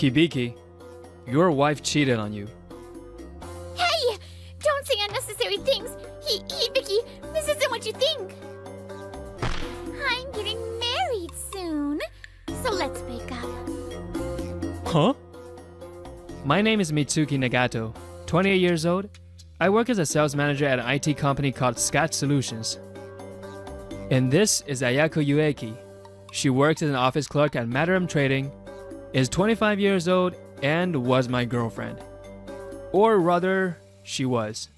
Hibiki, your wife cheated on you. Hey! Don't say unnecessary things! Hibiki, this isn't what you think! I'm getting married soon, so let's break up. Huh? My name is Mitsuki Nagato, 28 years old. I work as a sales manager at an IT company called Scott Solutions. And this is Ayako Ueki. She works as an office clerk at Mataram Trading, is 25 years old, and was my girlfriend. Or rather, she was.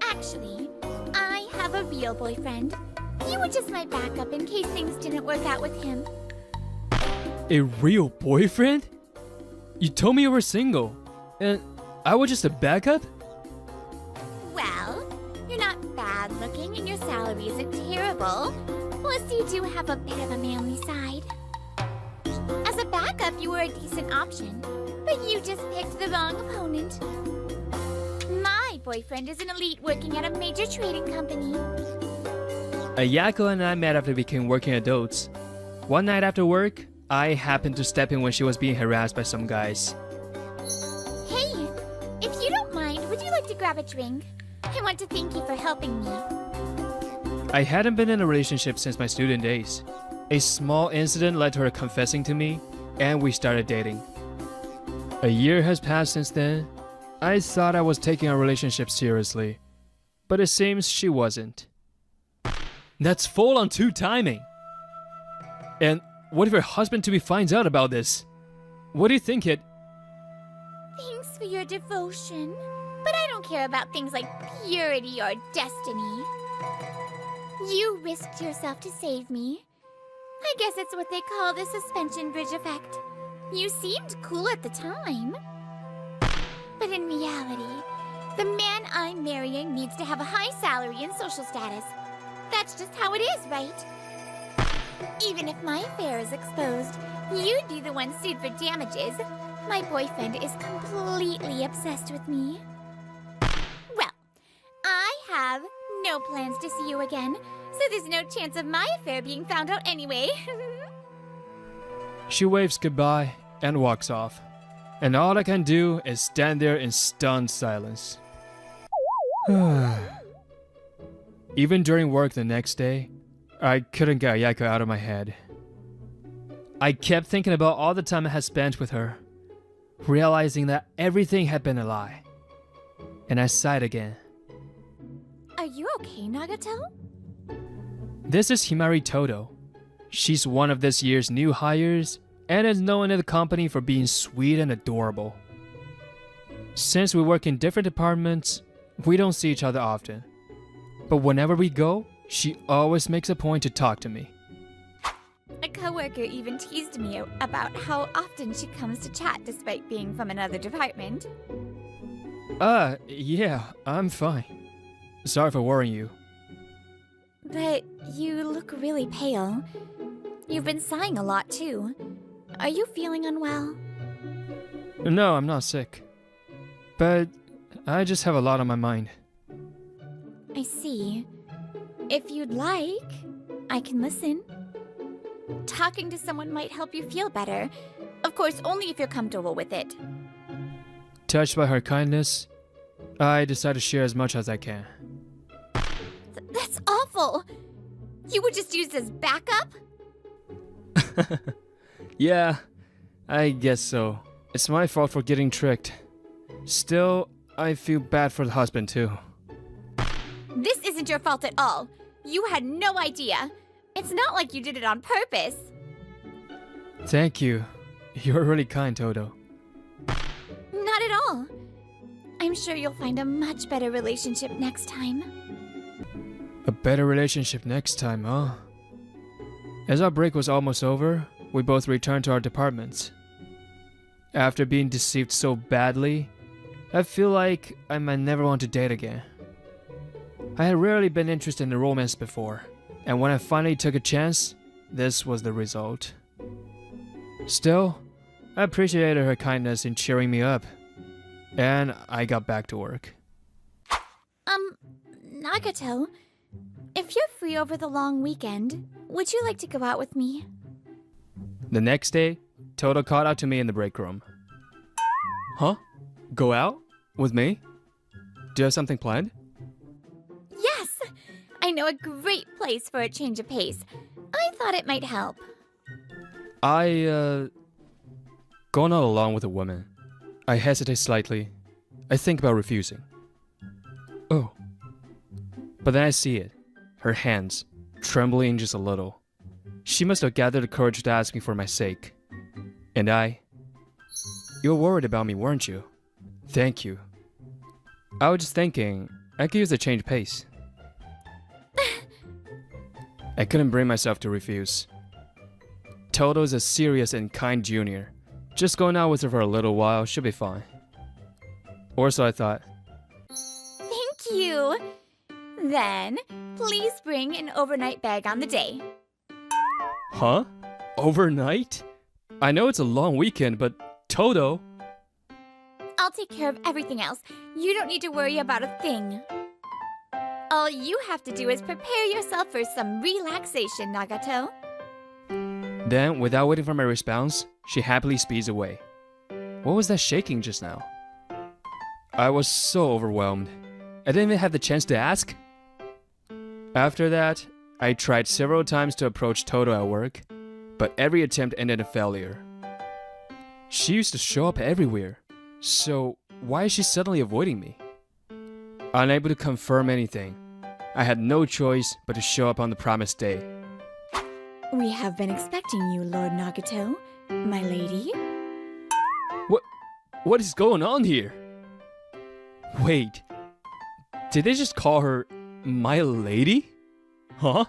Actually, I have a real boyfriend. You were just my backup in case things didn't work out with him. A real boyfriend? You told me you were single, and I was just a backup? Well, you're not bad looking and your salary isn't terrible. Plus, you do have a bit of a manly side. As a backup, you were a decent option, but you just picked the wrong opponent. My boyfriend is an elite working at a major trading company. Ayako and I met after we became working adults. One night after work, I happened to step in when she was being harassed by some guys. Hey, if you don't mind, would you like to grab a drink? I want to thank you for helping me. I hadn't been in a relationship since my student days. A small incident led to her confessing to me, and we started dating. A year has passed since then. I thought I was taking our relationship seriously, but it seems she wasn't. That's full-on two-timing. And what if her husband-to-be finds out about this? What do you think it... Thanks for your devotion, but I don't care about things like purity or destiny. You risked yourself to save me. I guess it's what they call the suspension bridge effect. You seemed cool at the time. But in reality, the man I'm marrying needs to have a high salary and social status. That's just how it is, right? Even if my affair is exposed, you'd be the one sued for damages. My boyfriend is completely obsessed with me. Well, I have no plans to see you again, so there's no chance of my affair being found out anyway. She waves goodbye and walks off. And all I can do is stand there in stunned silence. Even during work the next day, I couldn't get Ayako out of my head. I kept thinking about all the time I had spent with her, realizing that everything had been a lie. And I sighed again. Are you okay, Nagato? This is Himari Todo. She's one of this year's new hires and is known in the company for being sweet and adorable. Since we work in different departments, we don't see each other often. But whenever we go, she always makes a point to talk to me. A coworker even teased me about how often she comes to chat despite being from another department. Yeah, I'm fine. Sorry for worrying you. But you look really pale. You've been sighing a lot too. Are you feeling unwell? No, I'm not sick. But I just have a lot on my mind. I see. If you'd like, I can listen. Talking to someone might help you feel better. Of course, only if you're comfortable with it. Touched by her kindness, I decide to share as much as I can. That's awful! You were just used as backup? Yeah, I guess so. It's my fault for getting tricked. Still, I feel bad for the husband too. This isn't your fault at all. You had no idea. It's not like you did it on purpose. Thank you. You're really kind, Todo. Not at all. I'm sure you'll find a much better relationship next time. A better relationship next time, huh? As our break was almost over, we both returned to our departments. After being deceived so badly, I feel like I might never want to date again. I had rarely been interested in romance before, and when I finally took a chance, this was the result. Still, I appreciated her kindness in cheering me up, and I got back to work. Nagato, if you're free over the long weekend, would you like to go out with me? The next day, Toto called out to me in the break room. Huh? Go out? With me? Do you have something planned? Yes! I know a great place for a change of pace. I thought it might help. Going out alone with a woman. I hesitate slightly. I think about refusing. Oh. But then I see it. Her hands, trembling just a little. She must have gathered the courage to ask me for my sake. And you were worried about me, weren't you? Thank you. I was just thinking, I could use a change pace. I couldn't bring myself to refuse. Toto is a serious and kind junior. Just going out with her for a little while should be fine. Or so I thought. Thank you. Then, please bring an overnight bag on the day. Huh? Overnight? I know it's a long weekend, but Toto... I'll take care of everything else. You don't need to worry about a thing. All you have to do is prepare yourself for some relaxation, Nagato. Then, without waiting for my response, she happily speeds away. What was that shaking just now? I was so overwhelmed. I didn't even have the chance to ask. After that, I tried several times to approach Toto at work, but every attempt ended in failure. She used to show up everywhere, so why is she suddenly avoiding me? Unable to confirm anything, I had no choice but to show up on the promised day. We have been expecting you, Lord Nagato, my lady. What is going on here? Wait, did they just call her my lady? Huh?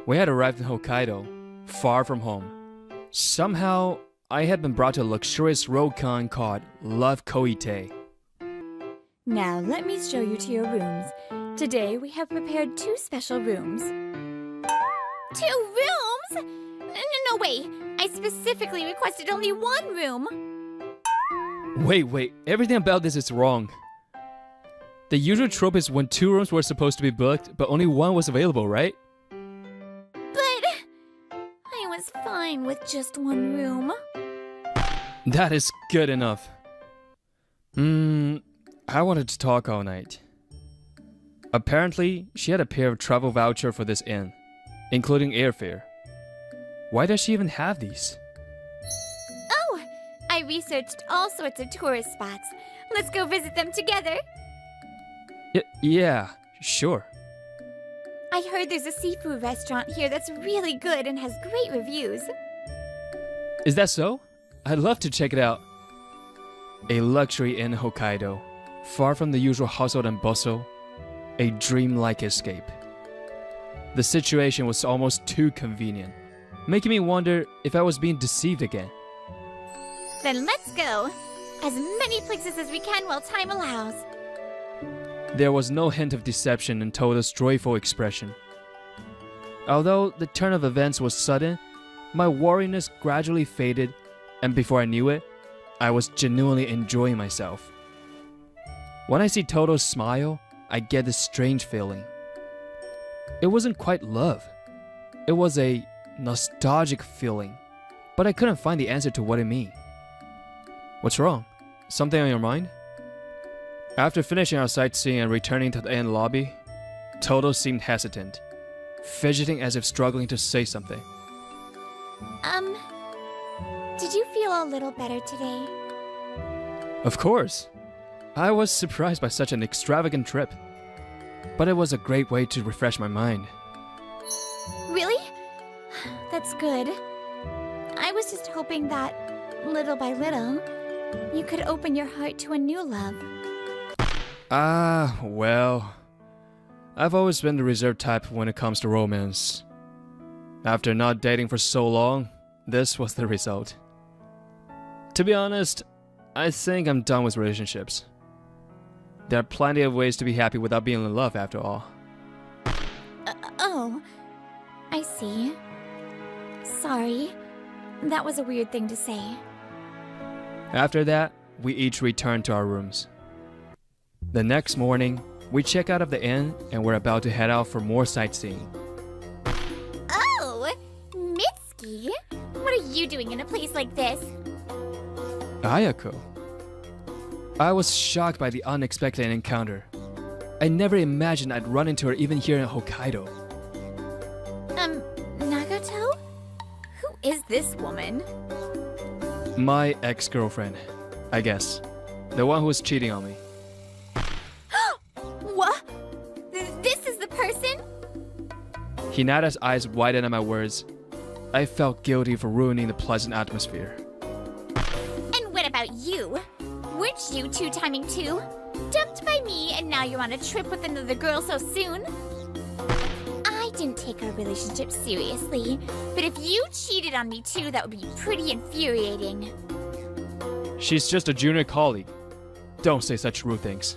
We had arrived in Hokkaido, far from home. Somehow, I had been brought to a luxurious RomCom called Love Koite. Now let me show you to your rooms. Today we have prepared 2 special rooms. 2 rooms? No way! I specifically requested only 1 room. Wait, everything about this is wrong. The usual trope is when 2 rooms were supposed to be booked, but only 1 was available, right? But I was fine with just 1 room. That is good enough. I wanted to talk all night. Apparently, she had a pair of travel voucher for this inn, including airfare. Why does she even have these? Oh, I researched all sorts of tourist spots. Let's go visit them together. Yeah, sure. I heard there's a seafood restaurant here that's really good and has great reviews. Is that so? I'd love to check it out. A luxury inn in Hokkaido, far from the usual hustle and bustle, a dreamlike escape. The situation was almost too convenient, making me wonder if I was being deceived again. Then let's go. As many places as we can while time allows. There was no hint of deception in Toto's joyful expression. Although the turn of events was sudden, my wariness gradually faded, and before I knew it, I was genuinely enjoying myself. When I see Toto smile, I get this strange feeling. It wasn't quite love. It was a nostalgic feeling, but I couldn't find the answer to what it meant. What's wrong? Something on your mind? After finishing our sightseeing and returning to the inn lobby, Toto seemed hesitant, fidgeting as if struggling to say something. Did you feel a little better today? Of course. I was surprised by such an extravagant trip, but it was a great way to refresh my mind. Really? That's good. I was just hoping that, little by little, you could open your heart to a new love. Well, I've always been the reserved type when it comes to romance. After not dating for so long, this was the result. To be honest, I think I'm done with relationships. There are plenty of ways to be happy without being in love after all. Oh, I see. Sorry. That was a weird thing to say. After that, we each returned to our rooms. The next morning, we check out of the inn and we're about to head out for more sightseeing. Oh, Mitsuki, what are you doing in a place like this? Ayako. I was shocked by the unexpected encounter. I never imagined I'd run into her even here in Hokkaido. Nagato? Who is this woman? My ex-girlfriend, I guess. The one who was cheating on me. What? This is the person? Hinata's eyes widened at my words. I felt guilty for ruining the pleasant atmosphere. And what about you? Weren't you two-timing too? Dumped by me and now you're on a trip with another girl so soon? I didn't take our relationship seriously, but if you cheated on me too, that would be pretty infuriating. She's just a junior colleague. Don't say such rude things.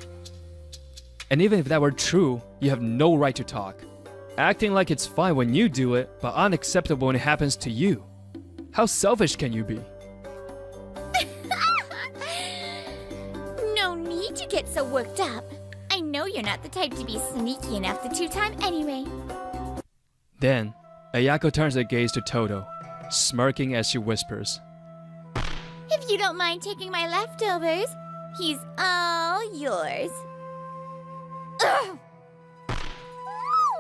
And even if that were true, you have no right to talk. Acting like it's fine when you do it, but unacceptable when it happens to you. How selfish can you be? No need to get so worked up. I know you're not the type to be sneaky enough to two-time anyway. Then, Ayako turns her gaze to Toto, smirking as she whispers. If you don't mind taking my leftovers, he's all yours. Ugh.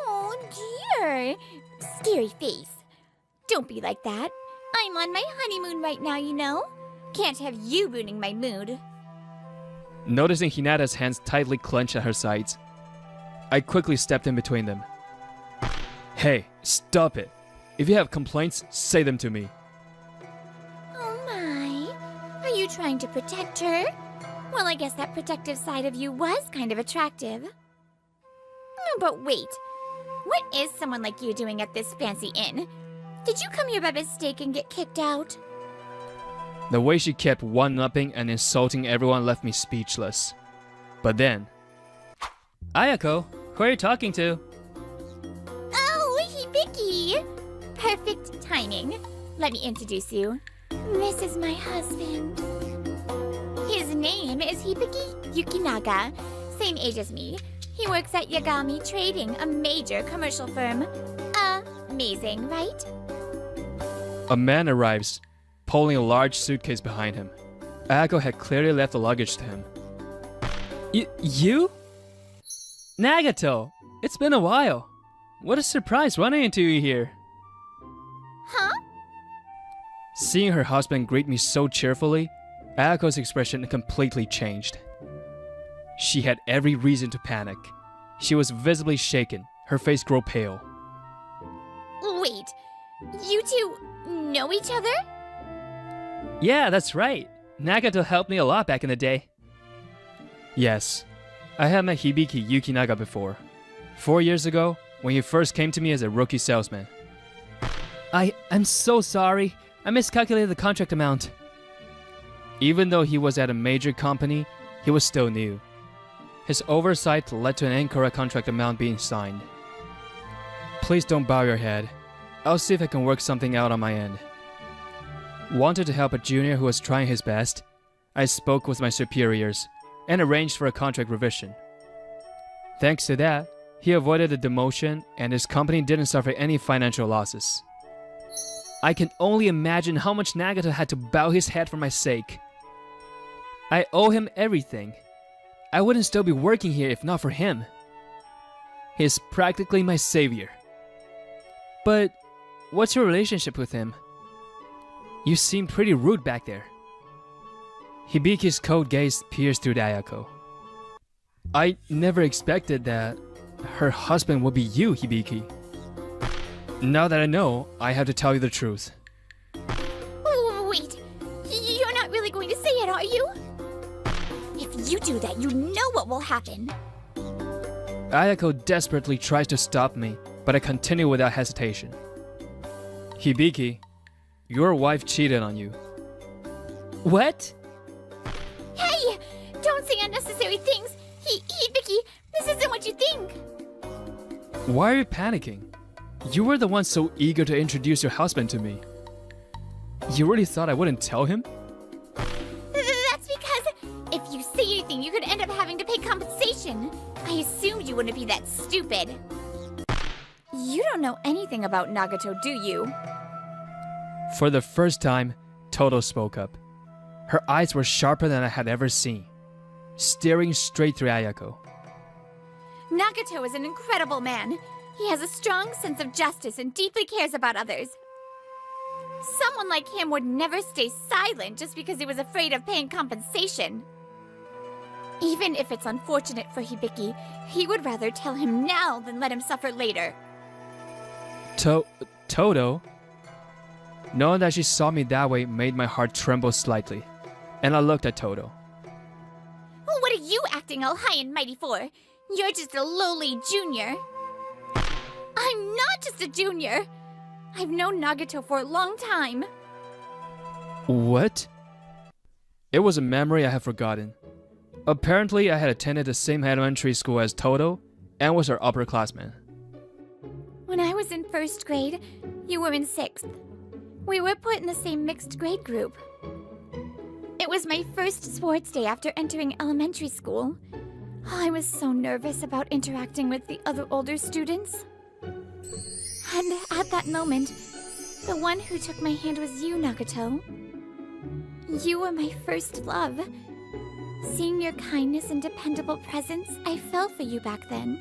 Oh dear. Scary face. Don't be like that. I'm on my honeymoon right now, you know. Can't have you ruining my mood. Noticing Hinata's hands tightly clenched at her sides, I quickly stepped in between them. Hey, stop it. If you have complaints, say them to me. Oh my. Are you trying to protect her? Well, I guess that protective side of you was kind of attractive. Oh, but wait. What is someone like you doing at this fancy inn? Did you come here by mistake and get kicked out? The way she kept one-upping and insulting everyone left me speechless. But then... Ayako, who are you talking to? Oh, Hibiki! Perfect timing. Let me introduce you. This is my husband. His name is Hibiki Yukinaga, same age as me. He works at Yagami Trading, a major commercial firm. Amazing, right? A man arrives, pulling a large suitcase behind him. Ayako had clearly left the luggage to him. You? Nagato! It's been a while. What a surprise running into you here. Huh? Seeing her husband greet me so cheerfully, Ayako's expression completely changed. She had every reason to panic. She was visibly shaken, her face grew pale. Wait, you two know each other? Yeah, that's right. Nagato helped me a lot back in the day. Yes, I had met Hibiki Yukinaga before. 4 years ago, when he first came to me as a rookie salesman. I'm so sorry. I miscalculated the contract amount. Even though he was at a major company, he was still new. His oversight led to an incorrect contract amount being signed. Please don't bow your head. I'll see if I can work something out on my end. Wanted to help a junior who was trying his best, I spoke with my superiors and arranged for a contract revision. Thanks to that, he avoided a demotion and his company didn't suffer any financial losses. I can only imagine how much Nagato had to bow his head for my sake. I owe him everything. I wouldn't still be working here if not for him. He's practically my savior. But what's your relationship with him? You seem pretty rude back there. Hibiki's cold gaze pierced through Ayako. I never expected that her husband would be you, Hibiki. Now that I know, I have to tell you the truth. Wait, you're not really going to say it, are you? If you do that, you know what will happen. Ayako desperately tries to stop me, but I continue without hesitation. Hibiki, your wife cheated on you. What? Hey! Don't say unnecessary things! Hibiki, this isn't what you think! Why are you panicking? You were the one so eager to introduce your husband to me. You really thought I wouldn't tell him? That's because if you say anything, you could end up having to pay compensation. I assumed you wouldn't be that stupid. You don't know anything about Nagato, do you? For the first time, Toto spoke up. Her eyes were sharper than I had ever seen, staring straight through Ayako. Nagato is an incredible man. He has a strong sense of justice and deeply cares about others. Someone like him would never stay silent just because he was afraid of paying compensation. Even if it's unfortunate for Hibiki, he would rather tell him now than let him suffer later. Toto? Knowing that she saw me that way made my heart tremble slightly, and I looked at Toto. What are you acting all high and mighty for? You're just a lowly junior. I'm not just a junior. I've known Nagato for a long time. What? It was a memory I had forgotten. Apparently, I had attended the same elementary school as Toto and was her upperclassman. When I was in 1st grade, you were in 6th. We were put in the same mixed grade group. It was my first sports day after entering elementary school. I was so nervous about interacting with the other older students. And at that moment, the one who took my hand was you, Nagato. You were my first love. Seeing your kindness and dependable presence, I fell for you back then.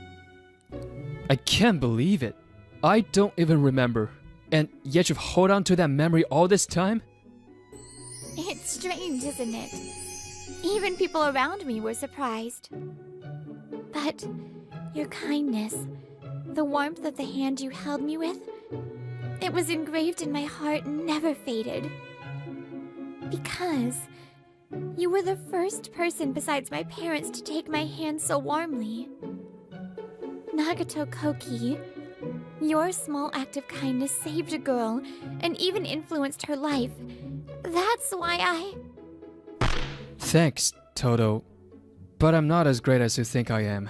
I can't believe it. I don't even remember. And yet you've held on to that memory all this time? It's strange, isn't it? Even people around me were surprised. But your kindness, the warmth of the hand you held me with, it was engraved in my heart and never faded. Because you were the first person besides my parents to take my hand so warmly. Nagato Koki, your small act of kindness saved a girl and even influenced her life. That's why I... Thanks, Toto. But I'm not as great as you think I am.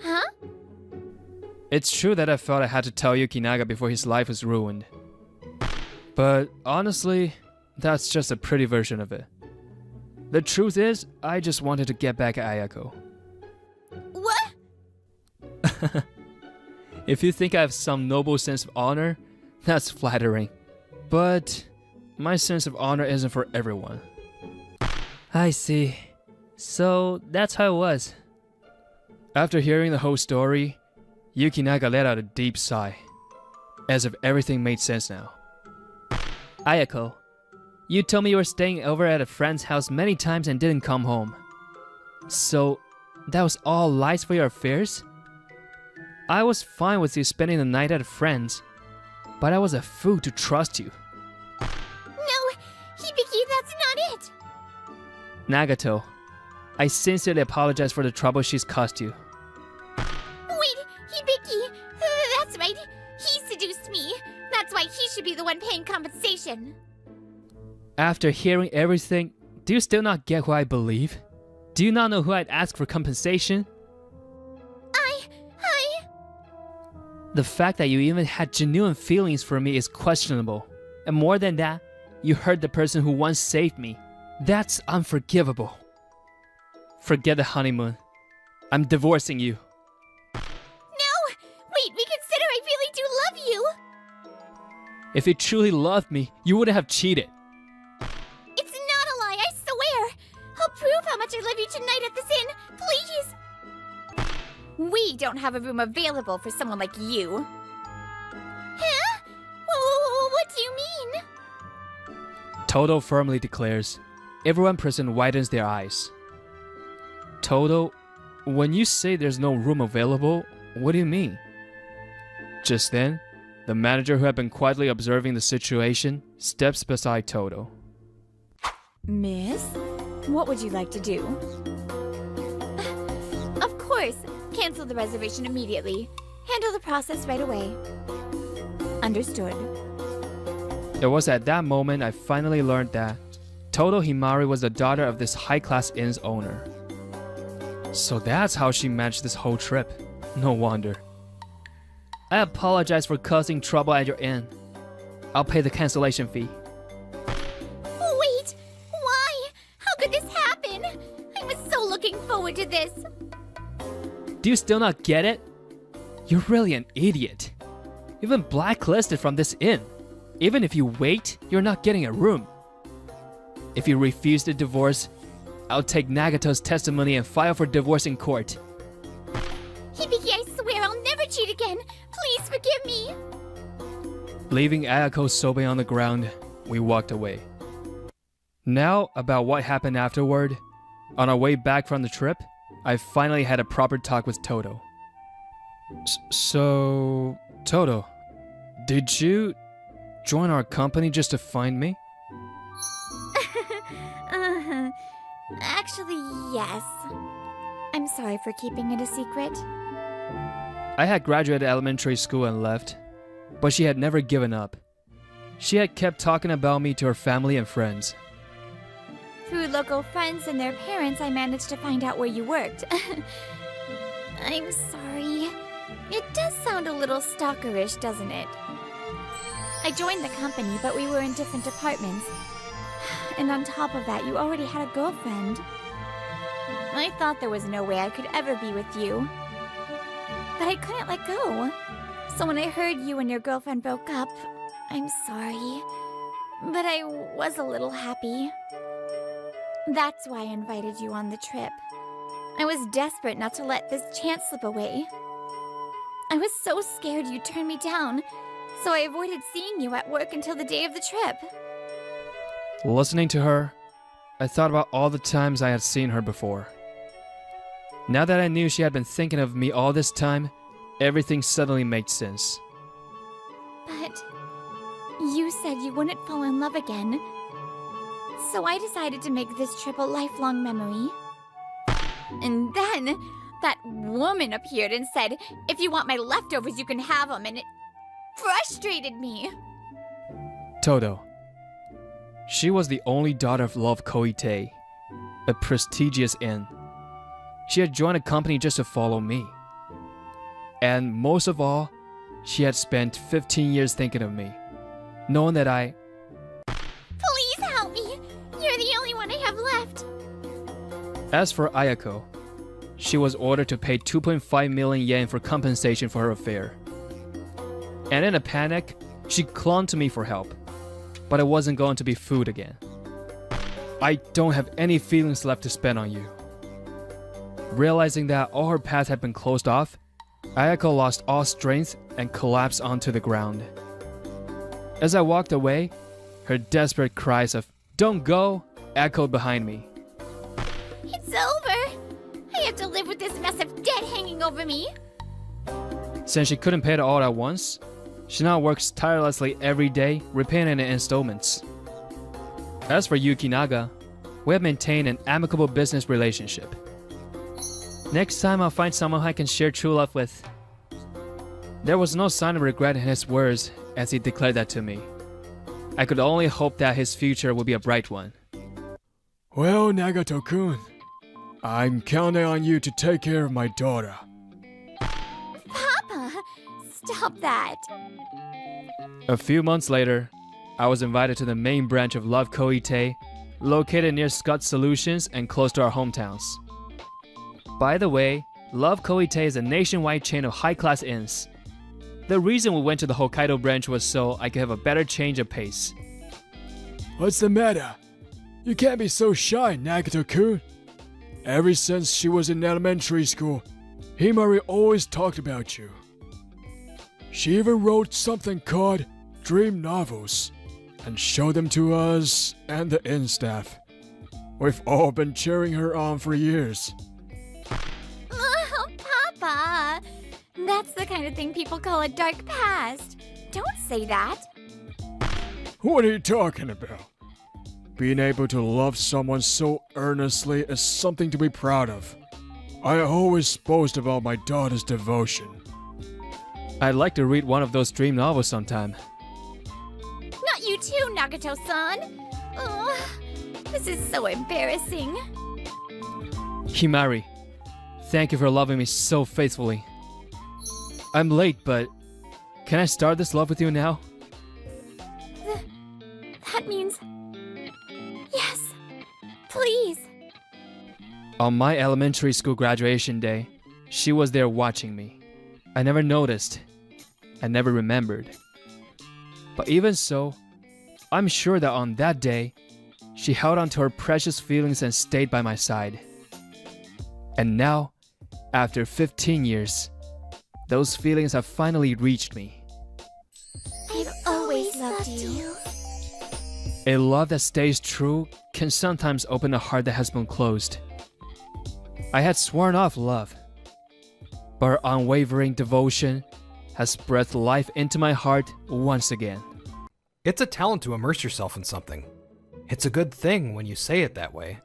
Huh? It's true that I felt I had to tell Yukinaga before his life was ruined. But honestly, that's just a pretty version of it. The truth is, I just wanted to get back at Ayako. What? If you think I have some noble sense of honor, that's flattering. But my sense of honor isn't for everyone. I see. So that's how it was. After hearing the whole story, Yukinaga let out a deep sigh, as if everything made sense now. Ayako, you told me you were staying over at a friend's house many times and didn't come home. So, that was all lies for your affairs? I was fine with you spending the night at a friend's, but I was a fool to trust you. No, Hibiki, that's not it! Nagato, I sincerely apologize for the trouble she's caused you. Wait, Hibiki! That's right, he seduced me. That's why he should be the one paying compensation. After hearing everything, do you still not get who I believe? Do you not know who I'd ask for compensation? The fact that you even had genuine feelings for me is questionable. And more than that, you hurt the person who once saved me. That's unforgivable. Forget the honeymoon. I'm divorcing you. No! Wait, reconsider, I really do love you! If you truly loved me, you wouldn't have cheated. It's not a lie, I swear! I'll prove how much I love you tonight at this inn, please! We don't have a room available for someone like you. Huh? What do you mean? Toto firmly declares. Everyone present widens their eyes. Toto, when you say there's no room available, what do you mean? Just then, the manager who had been quietly observing the situation steps beside Toto. Miss, what would you like to do? Of course. Cancel the reservation immediately. Handle the process right away. Understood. It was at that moment I finally learned that Toto Himari was the daughter of this high-class inn's owner. So that's how she managed this whole trip. No wonder. I apologize for causing trouble at your inn. I'll pay the cancellation fee. Wait! Why? How could this happen? I was so looking forward to this. Do you still not get it? You're really an idiot. You've been blacklisted from this inn. Even if you wait, you're not getting a room. If you refuse the divorce, I'll take Nagato's testimony and file for divorce in court. Hibiki, I swear I'll never cheat again. Please forgive me. Leaving Ayako sobbing on the ground, we walked away. Now, about what happened afterward. On our way back from the trip, I finally had a proper talk with Toto. So, Toto, did you join our company just to find me? Actually, yes. I'm sorry for keeping it a secret. I had graduated elementary school and left, but she had never given up. She had kept talking about me to her family and friends. Through local friends and their parents, I managed to find out where you worked. I'm sorry. It does sound a little stalkerish, doesn't it? I joined the company, but we were in different departments. And on top of that, you already had a girlfriend. I thought there was no way I could ever be with you. But I couldn't let go. So when I heard you and your girlfriend broke up, I'm sorry. But I was a little happy. That's why I invited you on the trip. I was desperate not to let this chance slip away. I was so scared you'd turn me down, so I avoided seeing you at work until the day of the trip. Listening to her, I thought about all the times I had seen her before. Now that I knew she had been thinking of me all this time, everything suddenly made sense. But you said you wouldn't fall in love again. So I decided to make this trip a lifelong memory. And then that woman appeared and said, if you want my leftovers, you can have them, and it frustrated me. Toto. She was the only daughter of Love Koite, a prestigious inn. She had joined a company just to follow me. And most of all, she had spent 15 years thinking of me, knowing that Please help me! You're the only one I have left. As for Ayako, she was ordered to pay 2.5 million yen for compensation for her affair. And in a panic, she clung to me for help. But it wasn't going to be food again. I don't have any feelings left to spend on you. Realizing that all her paths had been closed off, Ayako lost all strength and collapsed onto the ground. As I walked away, her desperate cries of, "Don't go," echoed behind me. It's over. I have to live with this mess of debt hanging over me. Since she couldn't pay it all at once, she now works tirelessly every day, repaying it in installments. As for Yukinaga, we have maintained an amicable business relationship. Next time I'll find someone I can share true love with. There was no sign of regret in his words as he declared that to me. I could only hope that his future would be a bright one. Well, Nagato-kun, I'm counting on you to take care of my daughter. Papa, stop that. A few months later, I was invited to the main branch of Love Koite, located near Scott Solutions and close to our hometowns. By the way, Love Koite is a nationwide chain of high-class inns. The reason we went to the Hokkaido branch was so I could have a better change of pace. What's the matter? You can't be so shy, Nagato-kun. Ever since she was in elementary school, Himari always talked about you. She even wrote something called dream novels and showed them to us and the inn staff. We've all been cheering her on for years. Oh, Papa. That's the kind of thing people call a dark past. Don't say that. What are you talking about? Being able to love someone so earnestly is something to be proud of. I always boast about my daughter's devotion. I'd like to read one of those dream novels sometime. Not you too, Nagato-san. Oh, this is so embarrassing. Himari, thank you for loving me so faithfully. I'm late, but can I start this love with you now? That means... Yes, please. On my elementary school graduation day, she was there watching me. I never noticed. I never remembered. But even so, I'm sure that on that day, she held on to her precious feelings and stayed by my side. And now, after 15 years, those feelings have finally reached me. I've always loved you. A love that stays true can sometimes open a heart that has been closed. I had sworn off love, but her unwavering devotion has breathed life into my heart once again. It's a talent to immerse yourself in something. It's a good thing when you say it that way.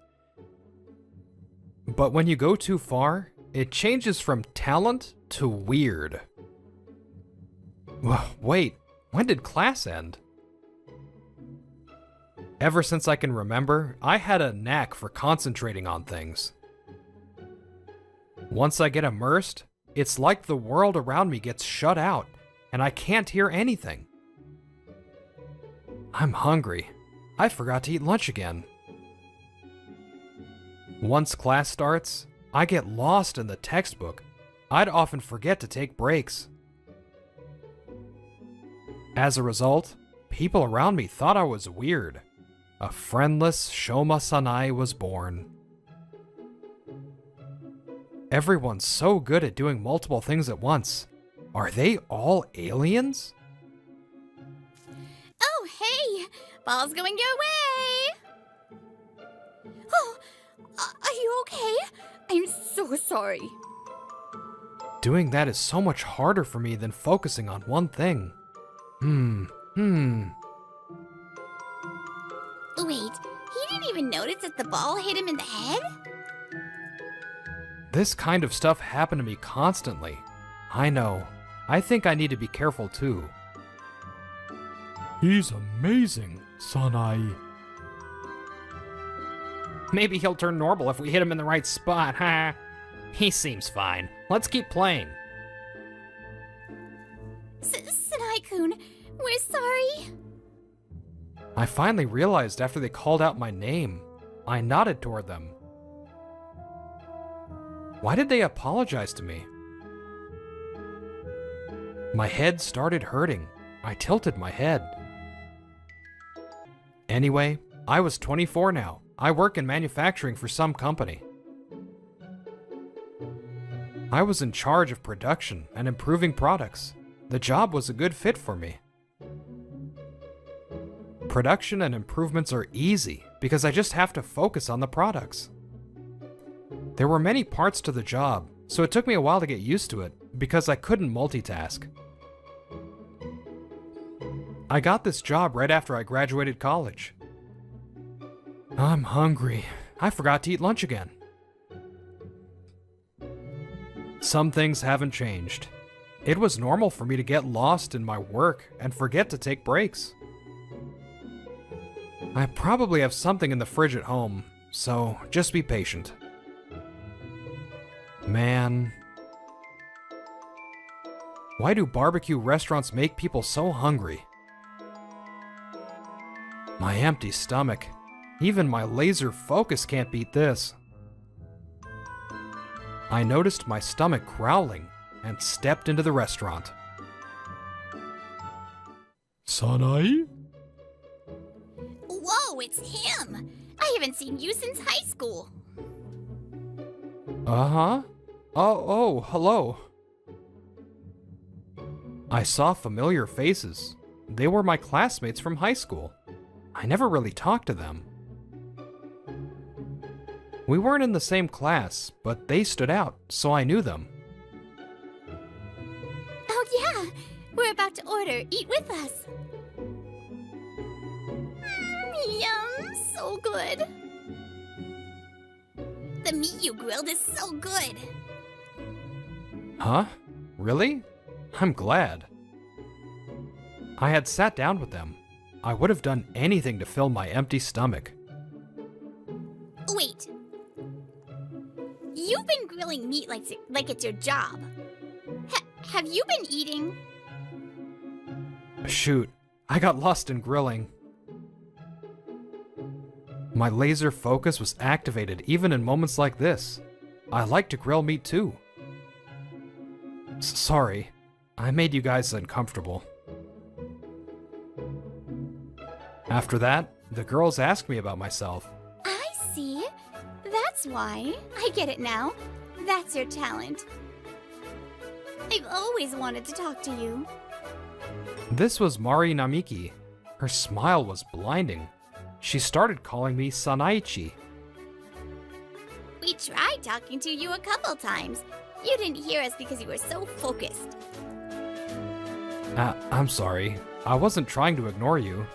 But when you go too far, it changes from talent to weird. Wait, when did class end? Ever since I can remember, I had a knack for concentrating on things. Once I get immersed, it's like the world around me gets shut out, and I can't hear anything. I'm hungry. I forgot to eat lunch again. Once class starts, I get lost in the textbook. I'd often forget to take breaks. As a result, people around me thought I was weird. A friendless Shoma Sanai was born. Everyone's so good at doing multiple things at once. Are they all aliens? Oh, hey! Ball's going your way! Oh, are you okay? I'm so sorry. Doing that is so much harder for me than focusing on one thing. Wait, he didn't even notice that the ball hit him in the head? This kind of stuff happened to me constantly. I know. I think I need to be careful too. He's amazing, Sanai. Maybe he'll turn normal if we hit him in the right spot, huh? He seems fine. Let's keep playing. Sanai-kun, we're sorry. I finally realized after they called out my name. I nodded toward them. Why did they apologize to me? My head started hurting. I tilted my head. Anyway, I was 24 now. I work in manufacturing for some company. I was in charge of production and improving products. The job was a good fit for me. Production and improvements are easy because I just have to focus on the products. There were many parts to the job, so it took me a while to get used to it because I couldn't multitask. I got this job right after I graduated college. I'm hungry. I forgot to eat lunch again. Some things haven't changed. It was normal for me to get lost in my work and forget to take breaks. I probably have something in the fridge at home, so just be patient. Man. Why do barbecue restaurants make people so hungry? My empty stomach. Even my laser focus can't beat this. I noticed my stomach growling and stepped into the restaurant. Sanai? Whoa, it's him! I haven't seen you since high school. Uh-huh. Oh, hello. I saw familiar faces. They were my classmates from high school. I never really talked to them. We weren't in the same class, but they stood out, so I knew them. Oh yeah, we're about to order. Eat with us. Yum, so good. The meat you grilled is so good. Huh? Really? I'm glad. I had sat down with them. I would have done anything to fill my empty stomach. Wait. You've been grilling meat like it's your job. Have you been eating? Shoot, I got lost in grilling. My laser focus was activated even in moments like this. I like to grill meat too. Sorry, I made you guys uncomfortable. After that, the girls asked me about myself. I see. That's why. I get it now. That's your talent. I've always wanted to talk to you. This was Mari Namiki. Her smile was blinding. She started calling me Sanaichi. We tried talking to you a couple times. You didn't hear us because you were so focused. I'm sorry. I wasn't trying to ignore you.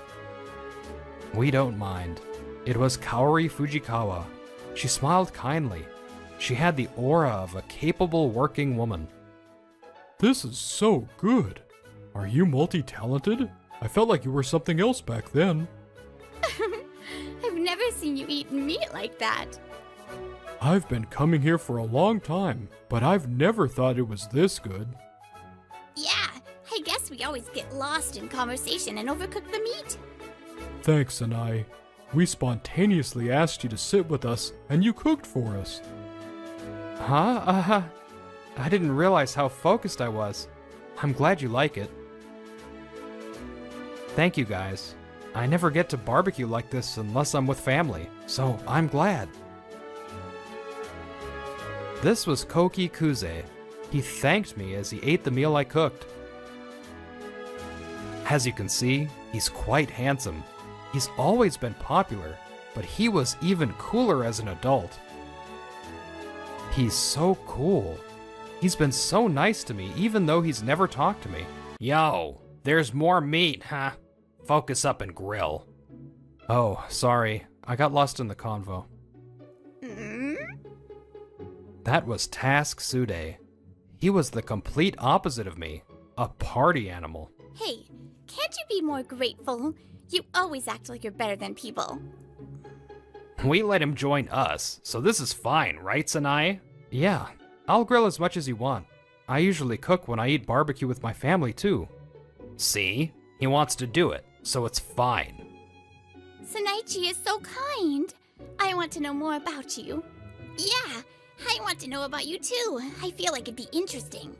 We don't mind. It was Kaori Fujikawa. She smiled kindly. She had the aura of a capable working woman. This is so good. Are you multi-talented? I felt like you were something else back then. I've never seen you eat meat like that. I've been coming here for a long time, but I've never thought it was this good. Yeah, I guess we always get lost in conversation and overcook the meat. Thanks, Anai. We spontaneously asked you to sit with us, and you cooked for us. Huh? I didn't realize how focused I was. I'm glad you like it. Thank you, guys. I never get to barbecue like this unless I'm with family, so I'm glad. This was Koki Kuze. He thanked me as he ate the meal I cooked. As you can see, he's quite handsome. He's always been popular, but he was even cooler as an adult. He's so cool. He's been so nice to me even though he's never talked to me. Yo, there's more meat, huh? Focus up and grill. Oh, sorry. I got lost in the convo. That was Task Sude. He was the complete opposite of me, a party animal. Hey, can't you be more grateful? You always act like you're better than people. We let him join us, so this is fine, right, Sanai? Yeah, I'll grill as much as you want. I usually cook when I eat barbecue with my family, too. See? He wants to do it, so it's fine. Sanaichi is so kind. I want to know more about you. Yeah, I want to know about you too. I feel like it'd be interesting.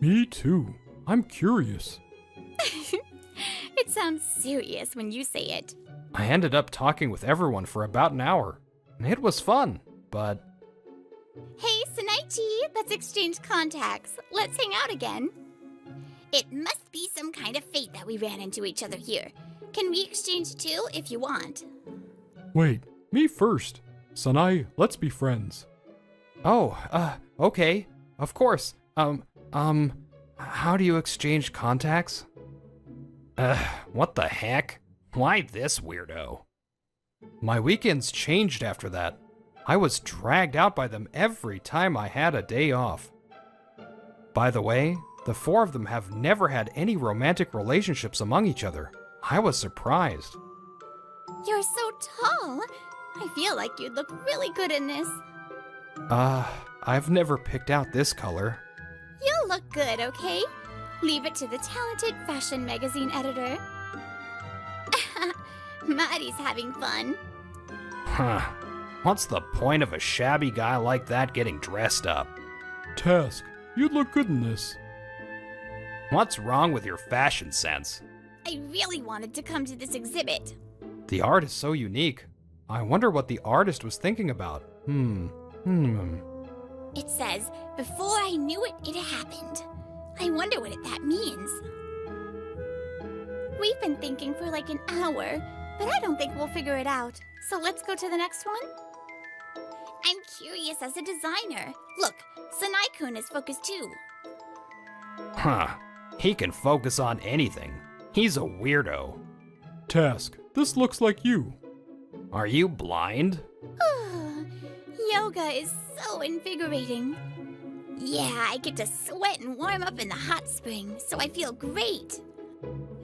Me too. I'm curious. It sounds serious when you say it. I ended up talking with everyone for about an hour. It was fun, but... Hey, Sanaichi, let's exchange contacts. Let's hang out again. It must be some kind of fate that we ran into each other here. Can we exchange too, if you want? Wait, me first. Sanai, let's be friends. Oh, okay. Of course. How do you exchange contacts? What the heck? Why this weirdo? My weekends changed after that. I was dragged out by them every time I had a day off. By the way, the four of them have never had any romantic relationships among each other. I was surprised. You're so tall. I feel like you'd look really good in this. I've never picked out this color. You'll look good, okay? Leave it to the talented fashion magazine editor. Mari's having fun. Huh. What's the point of a shabby guy like that getting dressed up? Task, you'd look good in this. What's wrong with your fashion sense? I really wanted to come to this exhibit. The art is so unique. I wonder what the artist was thinking about. It says, before I knew it, it happened. I wonder what that means. We've been thinking for like an hour, but I don't think we'll figure it out. So let's go to the next one. I'm curious as a designer. Look, Sanai-kun is focused too. Huh. He can focus on anything. He's a weirdo. Task, this looks like you. Are you blind? Yoga is so invigorating. Yeah, I get to sweat and warm up in the hot spring, so I feel great.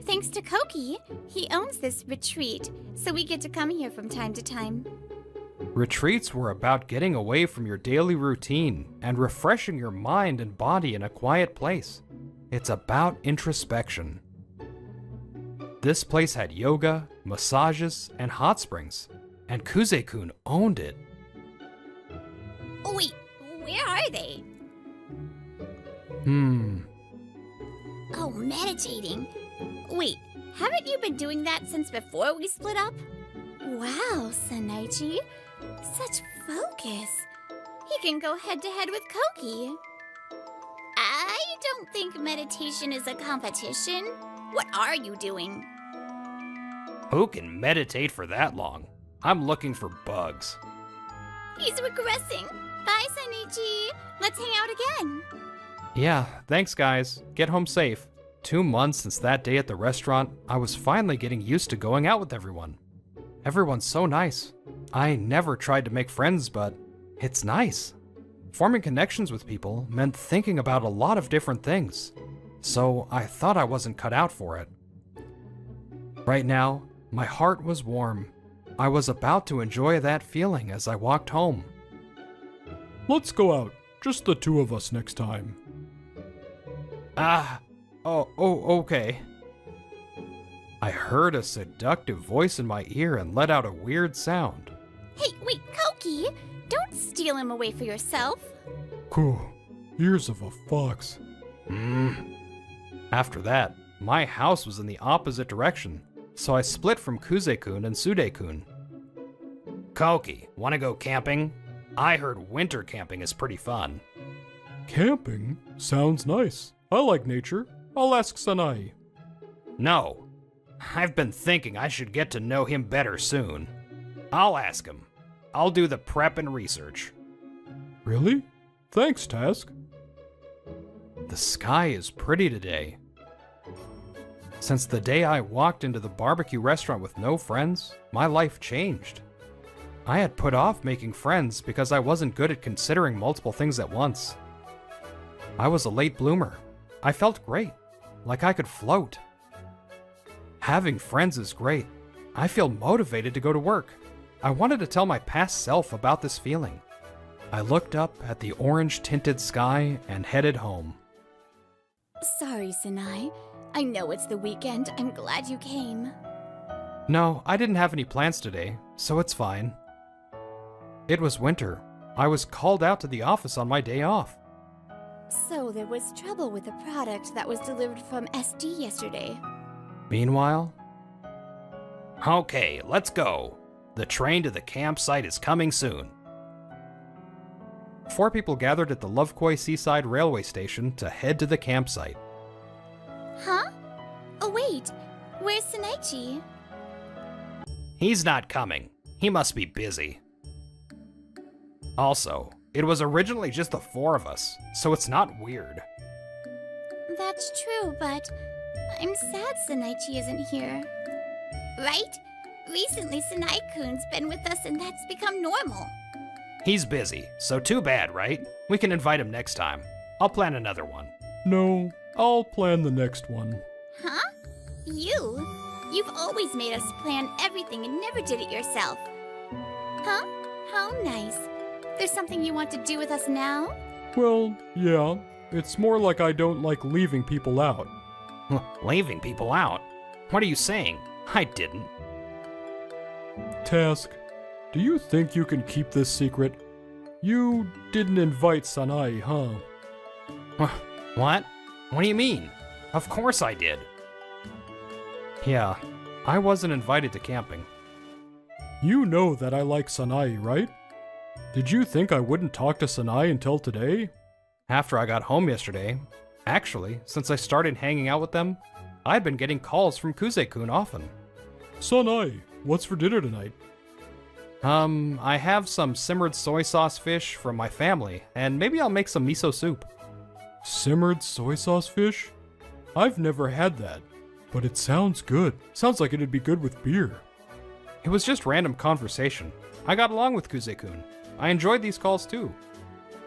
Thanks to Koki, he owns this retreat, so we get to come here from time to time. Retreats were about getting away from your daily routine and refreshing your mind and body in a quiet place. It's about introspection. This place had yoga, massages, and hot springs, and Kuze-kun owned it. Oh wait, where are they? Oh, meditating. Wait, Haven't you been doing that since before we split up? Wow, Sanaichi. Such focus. You can go head-to-head with Koki. I don't think meditation is a competition. What are you doing? Who can meditate for that long? I'm looking for bugs. He's regressing. Bye, Sanaichi. Let's hang out again. Yeah, thanks guys. Get home safe. 2 months since that day at the restaurant, I was finally getting used to going out with everyone. Everyone's so nice. I never tried to make friends, but it's nice. Forming connections with people meant thinking about a lot of different things, so I thought I wasn't cut out for it. Right now, my heart was warm. I was about to enjoy that feeling as I walked home. Let's go out. Just the two of us next time. Okay. I heard a seductive voice in my ear and let out a weird sound. Hey, wait, Koki! Don't steal him away for yourself. Cool. Ears of a fox. After that, my house was in the opposite direction, so I split from Kuze-kun and Sude-kun. Koki, wanna go camping? I heard winter camping is pretty fun. Camping? Sounds nice. I like nature. I'll ask Sanai. No. I've been thinking I should get to know him better soon. I'll ask him. I'll do the prep and research. Really? Thanks, Task. The sky is pretty today. Since the day I walked into the barbecue restaurant with no friends, my life changed. I had put off making friends because I wasn't good at considering multiple things at once. I was a late bloomer. I felt great, like I could float. Having friends is great. I feel motivated to go to work. I wanted to tell my past self about this feeling. I looked up at the orange-tinted sky and headed home. Sorry, Sanai. I know it's the weekend. I'm glad you came. No, I didn't have any plans today, so it's fine. It was winter. I was called out to the office on my day off. So there was trouble with the product that was delivered from SD yesterday. Meanwhile... Okay, let's go. The train to the campsite is coming soon. 4 people gathered at the Lovekoi Seaside Railway Station to head to the campsite. Huh? Oh wait, where's Sanaichi? He's not coming. He must be busy. Also, it was originally just the 4 of us, so it's not weird. That's true, but I'm sad Sanaichi isn't here. Right? Recently Sanai-kun's been with us and that's become normal. He's busy, so too bad, right? We can invite him next time. I'll plan another one. No, I'll plan the next one. Huh? You? You've always made us plan everything and never did it yourself. Huh? How nice. There's something you want to do with us now? Well, yeah. It's more like I don't like leaving people out. Leaving people out? What are you saying? I didn't. Task, do you think you can keep this secret? You didn't invite Sanai, huh? What? What do you mean? Of course I did. Yeah, I wasn't invited to camping. You know that I like Sanai, right? Did you think I wouldn't talk to Sanai until today? After I got home yesterday, actually, since I started hanging out with them, I'd been getting calls from Kuze-kun often. Sanai, what's for dinner tonight? I have some simmered soy sauce fish from my family, and maybe I'll make some miso soup. Simmered soy sauce fish? I've never had that, but it sounds good. Sounds like it'd be good with beer. It was just random conversation. I got along with Kuze-kun. I enjoyed these calls too.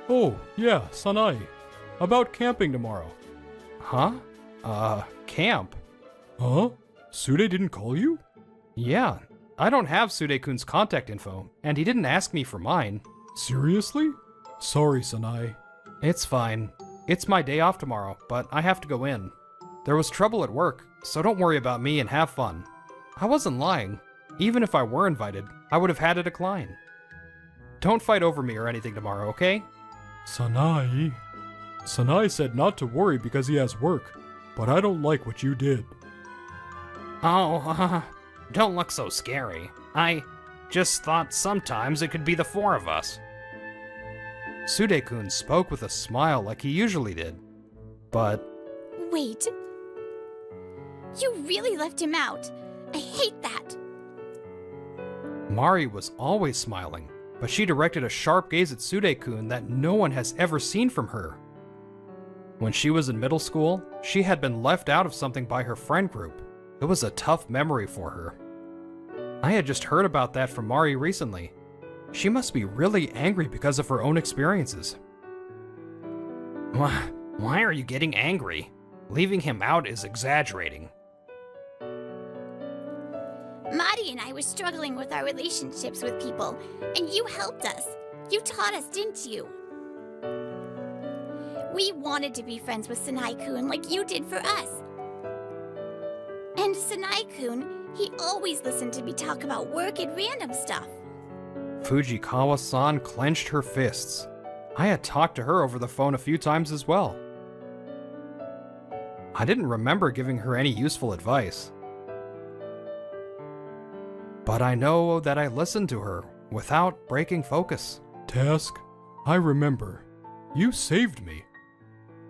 Oh, yeah, Sanai. About camping tomorrow. Huh? Camp? Huh? Sude didn't call you? Yeah, I don't have Sude-kun's contact info, and he didn't ask me for mine. Seriously? Sorry, Sanai. It's fine. It's my day off tomorrow, but I have to go in. There was trouble at work, so don't worry about me and have fun. I wasn't lying. Even if I were invited, I would have had to decline. Don't fight over me or anything tomorrow, okay? Sanai. Sanai said not to worry because he has work, but I don't like what you did. Oh, don't look so scary. I just thought sometimes it could be the four of us. Sude-kun spoke with a smile like he usually did, but Wait. You really left him out. I hate that. Mari was always smiling, but she directed a sharp gaze at Sude-kun that no one has ever seen from her. When she was in middle school, she had been left out of something by her friend group. It was a tough memory for her. I had just heard about that from Mari recently. She must be really angry because of her own experiences. Why are you getting angry? Leaving him out is exaggerating. Mari and I were struggling with our relationships with people, and you helped us. You taught us, didn't you? We wanted to be friends with Sanai-kun like you did for us. And Sanai-kun, he always listened to me talk about work and random stuff. Fujikawa-san clenched her fists. I had talked to her over the phone a few times as well. I didn't remember giving her any useful advice. But I know that I listened to her without breaking focus. Task, I remember. You saved me.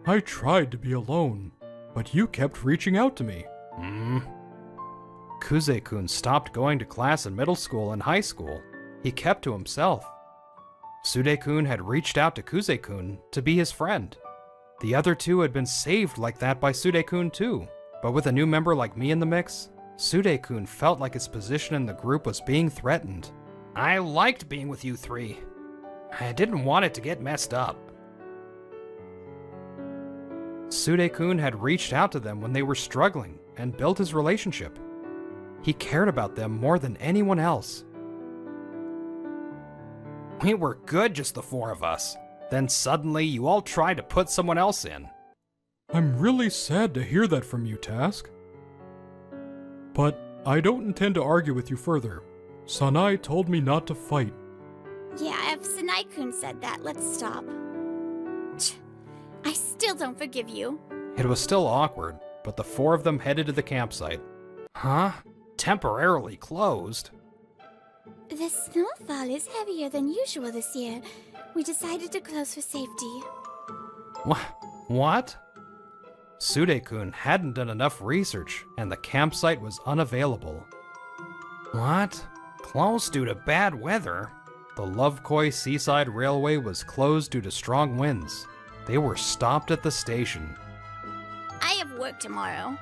I tried to be alone, but you kept reaching out to me. Kuze-kun stopped going to class in middle school and high school. He kept to himself. Sude-kun had reached out to Kuze-kun to be his friend. The other two had been saved like that by Sude-kun too, but with a new member like me in the mix, Sude-kun felt like his position in the group was being threatened. I liked being with you three. I didn't want it to get messed up. Sude-kun had reached out to them when they were struggling and built his relationship. He cared about them more than anyone else. We were good, just the four of us. Then suddenly you all tried to put someone else in. I'm really sad to hear that from you, Task. But I don't intend to argue with you further. Sanai told me not to fight. Yeah, if Sanai-kun said that, let's stop. I still don't forgive you. It was still awkward, but the four of them headed to the campsite. Huh? Temporarily closed? The snowfall is heavier than usual this year. We decided to close for safety. What? Sude-kun hadn't done enough research, and the campsite was unavailable. What? Closed due to bad weather? The Lovekoi Seaside Railway was closed due to strong winds. They were stopped at the station. I have work tomorrow.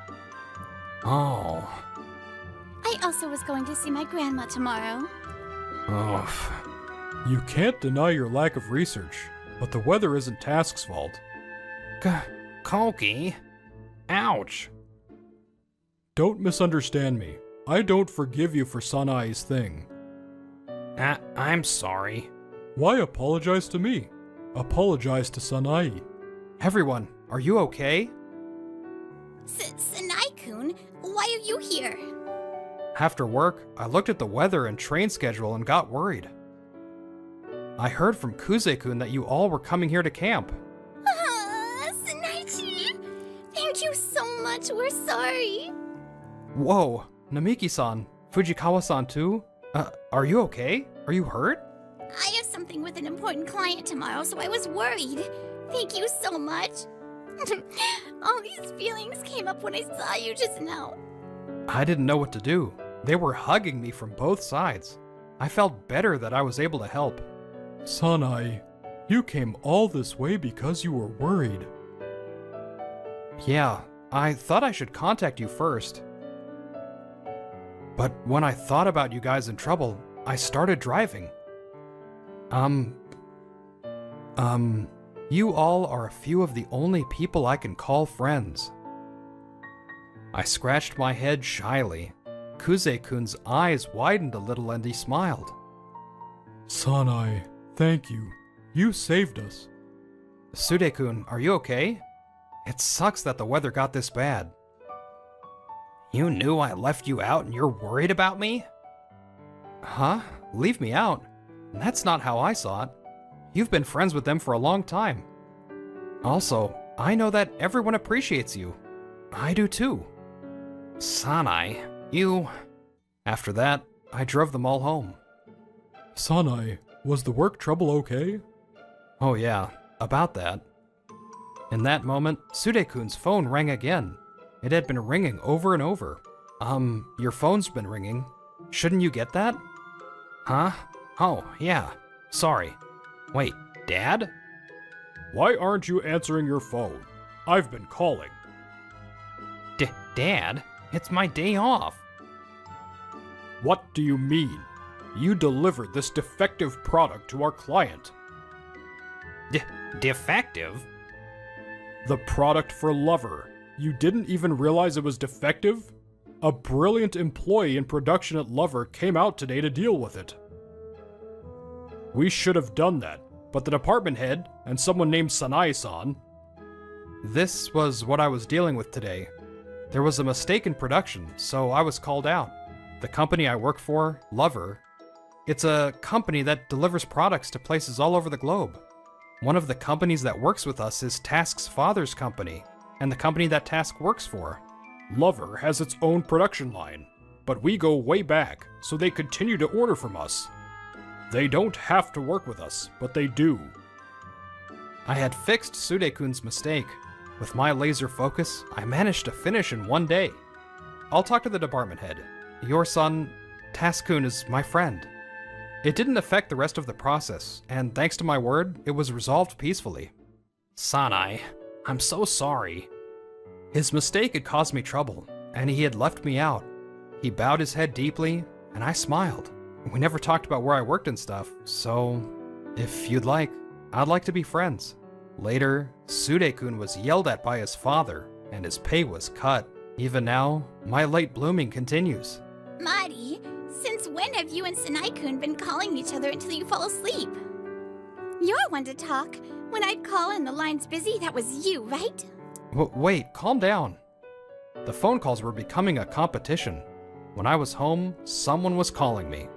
Oh. I also was going to see my grandma tomorrow. Oof. You can't deny your lack of research, but the weather isn't Task's fault. Koki? Ouch. Don't misunderstand me. I don't forgive you for Sanai's thing. I'm sorry. Why apologize to me? Apologize to Sanai. Everyone, are you okay? Sanai-kun, why are you here? After work, I looked at the weather and train schedule and got worried. I heard from Kuze-kun that you all were coming here to camp. Sanaichi, thank you so much. We're sorry. Whoa, Namiki-san, Fujikawa-san too? Are you okay? Are you hurt? I have something with an important client tomorrow, so I was worried. Thank you so much. All these feelings came up when I saw you just now. I didn't know what to do. They were hugging me from both sides. I felt better that I was able to help. Sanai, you came all this way because you were worried. Yeah, I thought I should contact you first. But when I thought about you guys in trouble, I started driving. You all are a few of the only people I can call friends. I scratched my head shyly. Kuze-kun's eyes widened a little and he smiled. Sanai, thank you. You saved us. Sude-kun, are you okay? It sucks that the weather got this bad. You knew I left you out and you're worried about me? Huh? Leave me out? That's not how I saw it. You've been friends with them for a long time. Also, I know that everyone appreciates you. I do too. Sanai, You... After that, I drove them all home. Sanai, was the work trouble okay? Oh yeah, about that. In that moment, Sude-kun's phone rang again. It had been ringing over and over. Your phone's been ringing. Shouldn't you get that? Huh? Oh, yeah. Sorry. Wait, Dad? Why aren't you answering your phone? I've been calling. Dad? It's my day off. What do you mean? You delivered this defective product to our client. Defective? The product for Lover. You didn't even realize it was defective? A brilliant employee in production at Lover came out today to deal with it. We should have done that, but the department head and someone named Sanae-san. This was what I was dealing with today. There was a mistake in production, so I was called out. The company I work for, Lover, it's a company that delivers products to places all over the globe. One of the companies that works with us is Task's father's company, and the company that Task works for. Lover has its own production line, but we go way back, so they continue to order from us. They don't have to work with us, but they do. I had fixed Sude-kun's mistake. With my laser focus, I managed to finish in one day. I'll talk to the department head. Your son, Task-kun, is my friend. It didn't affect the rest of the process, and thanks to my word, it was resolved peacefully. Sanai, I'm so sorry. His mistake had caused me trouble, and he had left me out. He bowed his head deeply, and I smiled. We never talked about where I worked and stuff, so if you'd like, I'd like to be friends. Later, Sude-kun was yelled at by his father, and his pay was cut. Even now, my late blooming continues. Mari, since when have you and Sanai-kun been calling each other until you fall asleep? You're one to talk. When I'd call and the line's busy, that was you, right? Wait, calm down. The phone calls were becoming a competition. When I was home, someone was calling me.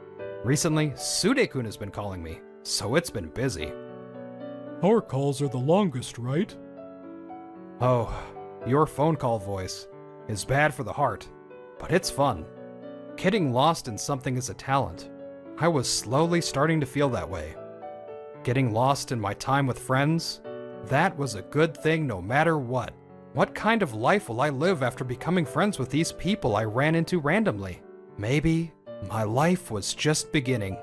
Recently, Sude-kun has been calling me, so it's been busy. Our calls are the longest, right? Oh, your phone call voice is bad for the heart, but it's fun. Getting lost in something is a talent. I was slowly starting to feel that way. Getting lost in my time with friends, that was a good thing no matter what. What kind of life will I live after becoming friends with these people I ran into randomly? Maybe my life was just beginning.